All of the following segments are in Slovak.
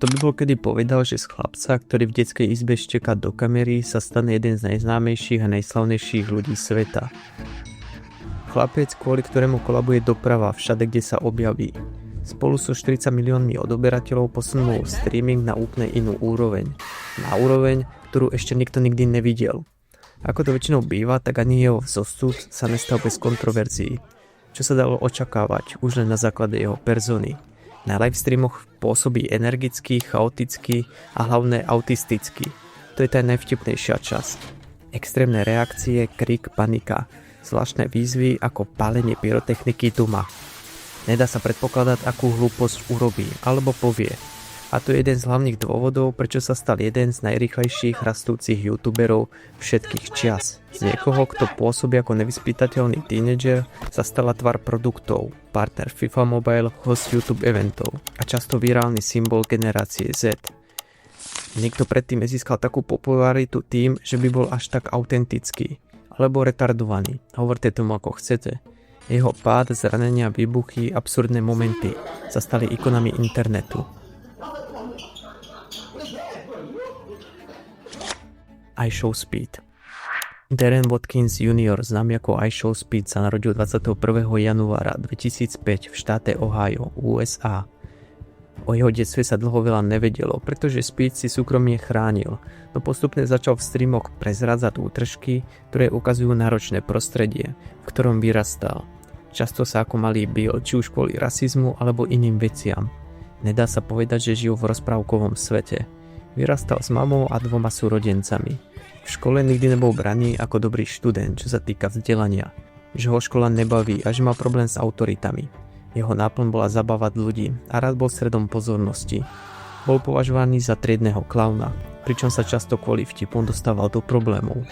Kto by bol kedy povedal, že z chlapca, ktorý v detskej izbe šteká do kamery, sa stane jeden z najznámejších a najslavnejších ľudí sveta. Chlapec, kvôli ktorému kolabuje doprava všade, kde sa objaví. Spolu so 40 miliónmi odoberateľov posunul streaming na úplne inú úroveň. Na úroveň, ktorú ešte nikto nikdy nevidel. Ako to väčšinou býva, tak ani jeho zosud sa nestal bez kontroverzií, čo sa dalo očakávať už len na základe jeho persony. Na livestreamoch pôsobí energicky, chaoticky a hlavne autisticky. To je tá najvtipnejšia časť. Extrémne reakcie, krik, panika. Zvláštne výzvy ako pálenie pyrotechniky doma. Nedá sa predpokladať, akú hlúposť urobí alebo povie. A to je jeden z hlavných dôvodov, prečo sa stal jeden z najrýchlejších rastúcich youtuberov všetkých čias. Z niekoho, kto pôsobí ako nevyspytateľný tínedžer, sa stala tvar produktov, partner FIFA Mobile, host YouTube eventov a často virálny symbol generácie Z. Niekto predtým nezískal takú popularitu tým, že by bol až tak autentický alebo retardovaný. Hovorte tomu ako chcete. Jeho pád, zranenia, výbuchy, absurdné momenty sa stali ikonami internetu. iShowSpeed. Darren Watkins Jr., známy ako iShowSpeed, sa narodil 21. januára 2005 v štáte Ohio, USA. O jeho detstve sa dlho veľa nevedelo, pretože Speed si súkromie chránil, no postupne začal v streamoch prezrádzať útržky, ktoré ukazujú náročné prostredie, v ktorom vyrastal. Často sa ako malý bil, či už kvôli rasizmu alebo iným veciam. Nedá sa povedať, že žil v rozprávkovom svete. Vyrastal s mamou a 2 súrodencami. V škole nikdy nebol braný ako dobrý študent, čo sa týka vzdelania. Že ho škola nebaví a že mal problém s autoritami. Jeho náplň bola zabávať ľudí a rád bol stredom pozornosti. Bol považovaný za triedneho klauna, pričom sa často kvôli vtipom dostával do problémov.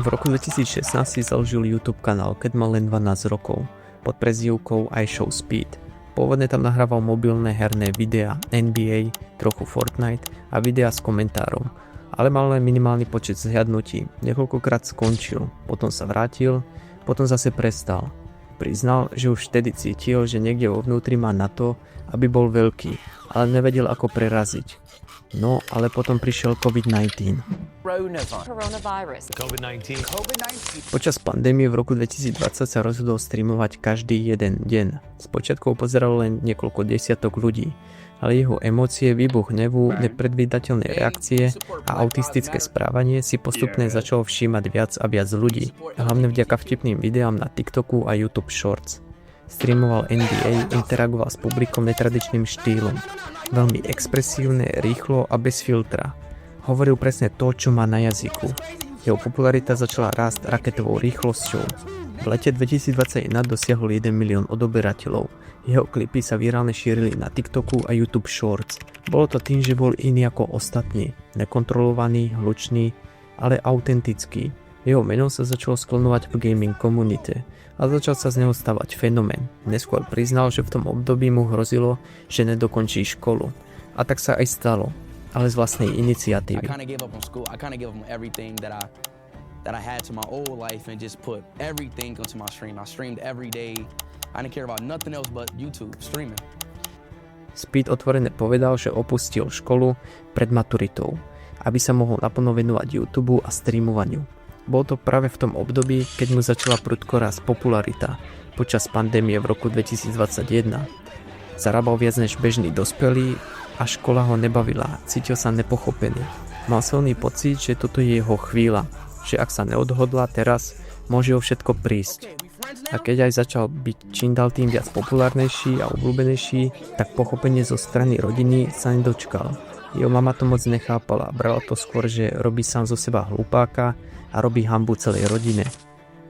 V roku 2016 si založil YouTube kanál, keď mal len 12 rokov, pod prezývkou iShowSpeed. Pôvodne tam nahrával mobilné herné videá, NBA, trochu Fortnite a videá s komentárom, ale mal len minimálny počet zhliadnutí, niekoľkokrát skončil, potom sa vrátil, potom zase prestal. Priznal, že už vtedy cítil, že niekde vo vnútri má na to, aby bol veľký, ale nevedel ako preraziť. No, ale potom prišiel COVID-19. Počas pandémie v roku 2020 sa rozhodol streamovať každý jeden deň. Spočiatku pozeralo len niekoľko desiatok ľudí, ale jeho emócie, výbuch hnevu, nepredvídateľné reakcie a autistické správanie si postupne začalo všímať viac a viac ľudí, hlavne vďaka vtipným videám na TikToku a YouTube Shorts. Streamoval NBA, interagoval s publikom netradičným štýlom. Veľmi expresívne, rýchlo a bez filtra. Hovoril presne to, čo má na jazyku. Jeho popularita začala rásť raketovou rýchlosťou. V lete 2021 dosiahol 1 milión odoberateľov. Jeho klipy sa virálne šírili na TikToku a YouTube Shorts. Bolo to tým, že bol iný ako ostatní. Nekontrolovaný, hlučný, ale autentický. Jeho meno sa začalo sklonovať v gaming komunite a začal sa z neho stávať fenomén. Neskôr priznal, že v tom období mu hrozilo, že nedokončí školu. A tak sa aj stalo, ale z vlastnej iniciatívy. Speed otvorene povedal, že opustil školu pred maturitou, aby sa mohol naplno venovať YouTube a streamovaniu. Bol to práve v tom období, keď mu začala prudko rásť popularita počas pandémie v roku 2021. Zarábal viac než bežný dospelý a škola ho nebavila, cítil sa nepochopený. Mal silný pocit, že toto je jeho chvíľa, že ak sa neodhodlá teraz, môže o všetko prísť. A keď aj začal byť čím dál tým viac populárnejší a obľúbenejší, tak pochopenie zo strany rodiny sa nedočkal. Jeho mama to moc nechápala, brala to skôr, že robí sám zo seba hlupáka a robí hanbu celej rodine.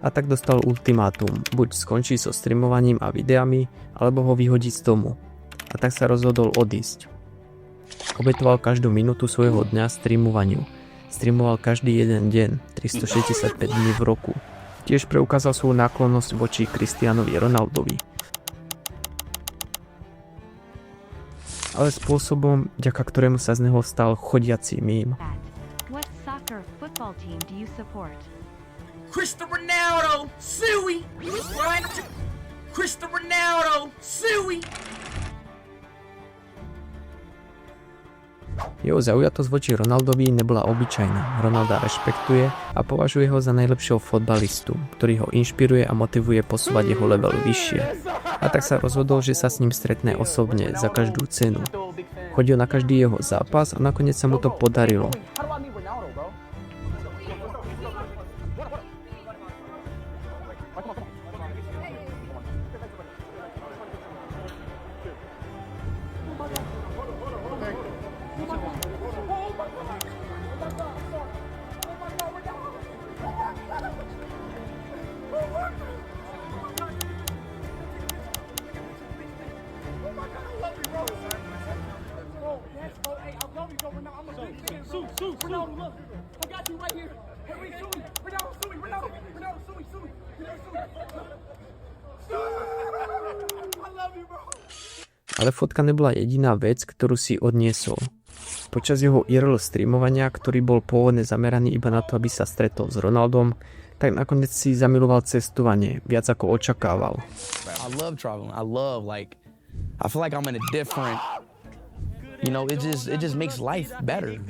A tak dostal ultimátum, buď skončí so streamovaním a videami, alebo ho vyhodí z domu. A tak sa rozhodol odísť. Obetoval každú minútu svojho dňa streamovaniu. Streamoval každý jeden deň, 365 dní v roku. Tiež preukázal svoju náklonnosť voči Cristianovi Ronaldovi. Ale spôsobom, vďaka ktorému sa z neho stal chodiaci mím. Cristiano Ronaldo, Suey, Cristiano Ronaldo, Suey. Jeho zaujatosť voči Ronaldovi nebola obyčajná. Ronalda rešpektuje a považuje ho za najlepšieho fotbalistu, ktorý ho inšpiruje a motivuje posúvať jeho level vyššie. A tak sa rozhodol, že sa s ním stretne osobne za každú cenu. Chodil na každý jeho zápas a nakoniec sa mu to podarilo. Ale fotka nebola jediná vec, ktorú si odniesol. Počas jeho IRL streamovania, ktorý bol pôvodne zameraný iba na to, aby sa stretol s Ronaldom, tak nakoniec si zamiloval cestovanie, viac ako očakával. I love traveling. I feel like I'm in a different, it just makes life better,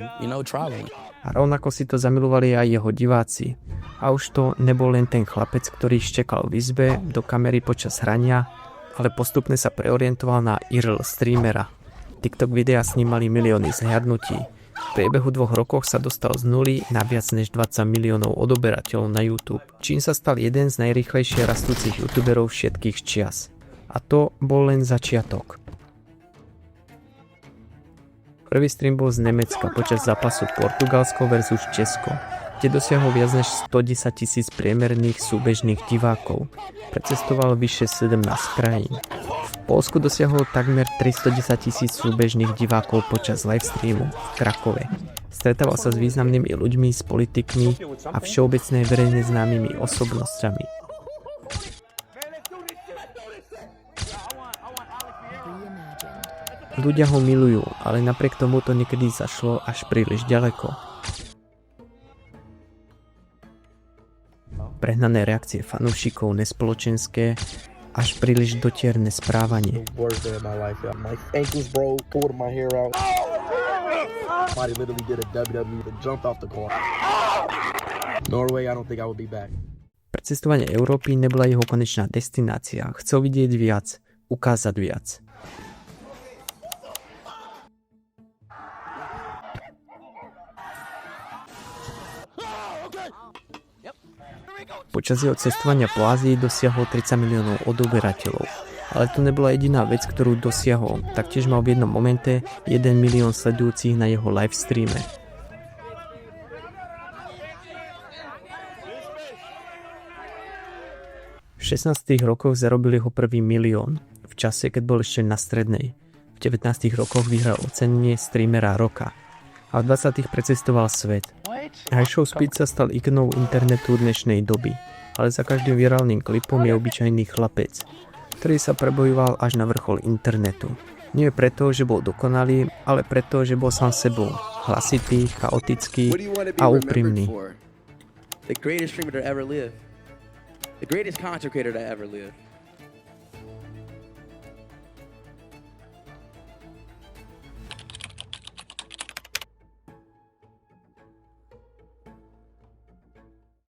traveling. A rovnako si to zamilovali aj jeho diváci. A už to nebol len ten chlapec, ktorý štekal v izbe do kamery počas hrania, ale postupne sa preorientoval na IRL streamera. TikTok videá s ním mali milióny zhliadnutí. V priebehu 2 rokov sa dostal z nuly na viac než 20 miliónov odoberateľov na YouTube, čím sa stal jeden z najrýchlejšie rastúcich youtuberov všetkých čias. A to bol len začiatok. Prvý stream bol z Nemecka počas zápasu Portugalsko versus Česko, kde dosiahol viac než 110 000 priemerných súbežných divákov. Precestoval vyše 17 krajín. V Poľsku dosiahol takmer 310 000 súbežných divákov počas livestreamu v Krakove. Stretával sa s významnými ľuďmi, s politikmi a všeobecne verejne známymi osobnosťami. Ľudia ho milujú, ale napriek tomu to niekedy zašlo až príliš ďaleko. Prehnané reakcie fanúšikov, nespoločenské, až príliš dotierne správanie. Precestovanie Európy nebola jeho konečná destinácia. Chcel vidieť viac, ukázať viac. Počas jeho cestovania po Ázii dosiahol 30 miliónov odoberateľov. Ale to nebola jediná vec, ktorú dosiahol. Taktiež mal v jednom momente 1 milión sledujúcich na jeho live streame. V 16 rokoch zarobil jeho prvý milión, v čase, keď bol ešte na strednej. V 19 rokoch vyhral ocenenie streamera roka a v 20 precestoval svet. iShowSpeed sa stal ikonou internetu dnešnej doby, ale za každým virálnym klipom je obyčajný chlapec, ktorý sa prebojoval až na vrchol internetu. Nie preto, že bol dokonalý, ale preto, že bol sám sebou, hlasitý, chaotický a úprimný. The greatest streamer to ever live. The greatest content creator to ever live.